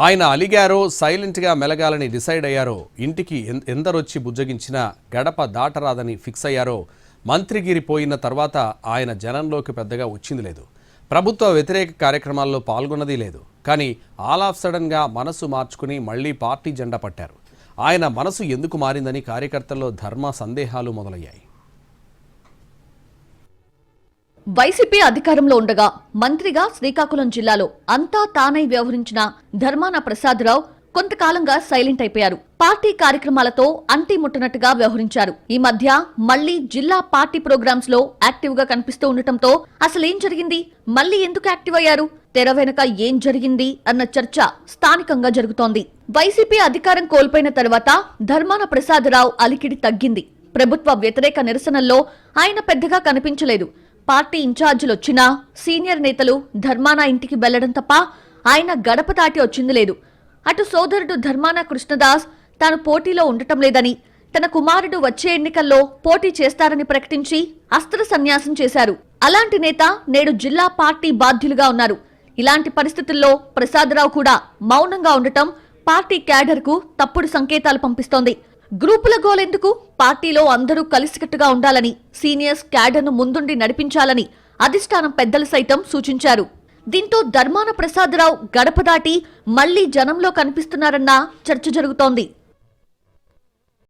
ఆయన అలిగారో సైలెంట్గా మెలగాలని డిసైడ్ అయ్యారో ఇంటికి ఎందరొచ్చి బుజ్జగించినా గడప దాటరాదని ఫిక్స్ అయ్యారో మంత్రిగిరి పోయిన తర్వాత ఆయన జనంలోకి పెద్దగా వచ్చింది లేదు. ప్రభుత్వ వ్యతిరేక కార్యక్రమాల్లో పాల్గొన్నది లేదు. కానీ ఆల్ ఆఫ్ సడన్గా మనసు మార్చుకుని మళ్లీ పార్టీ జెండా పట్టారు. ఆయన మనసు ఎందుకు మారిందని కార్యకర్తల్లో ధర్మ సందేహాలు మొదలయ్యాయి. వైసీపీ అధికారంలో ఉండగా మంత్రిగా శ్రీకాకుళం జిల్లాలో అంతా తానై వ్యవహరించిన ధర్మాన ప్రసాదరావు కొంతకాలంగా సైలెంట్ అయిపోయారు. పార్టీ కార్యక్రమాలతో అంటి ముట్టనట్టుగా వ్యవహరించారు. ఈ మధ్య మళ్లీ జిల్లా పార్టీ ప్రోగ్రామ్స్ లో యాక్టివ్ గా కనిపిస్తూ ఉండటంతో అసలేం జరిగింది, మళ్లీ ఎందుకు యాక్టివ్ అయ్యారు, తెర వెనుక ఏం జరిగింది అన్న చర్చ స్థానికంగా జరుగుతోంది. వైసీపీ అధికారం కోల్పోయిన తర్వాత ధర్మాన ప్రసాదరావు అలికిడి తగ్గింది. ప్రభుత్వ వ్యతిరేక నిరసనల్లో ఆయన పెద్దగా కనిపించలేదు. పార్టీ ఇన్ఛార్జీలొచ్చినా సీనియర్ నేతలు ధర్మాన ఇంటికి వెళ్లడం తప్ప ఆయన గడప దాటి వచ్చింది లేదు. అటు సోదరుడు ధర్మాన కృష్ణదాస్ తాను పోటీలో ఉండటం లేదని, తన కుమారుడు వచ్చే ఎన్నికల్లో పోటీ చేస్తారని ప్రకటించి అస్త్ర సన్యాసం చేశారు. అలాంటి నేత నేడు జిల్లా పార్టీ బాధ్యులుగా ఉన్నారు. ఇలాంటి పరిస్థితుల్లో ప్రసాదరావు కూడా మౌనంగా ఉండటం పార్టీ క్యాడర్ కు తప్పుడు సంకేతాలు పంపిస్తోంది. గ్రూపుల గోలెందుకు, పార్టీలో అందరూ కలిసికట్టుగా ఉండాలని, సీనియర్స్ క్యాడర్ను ముందుండి నడిపించాలని అధిష్టానం పెద్దలు సైతం సూచించారు. దీంతో ధర్మాన ప్రసాదరావు గడప దాటి మళ్లీ జనంలో కనిపిస్తున్నారన్న చర్చ జరుగుతోంది.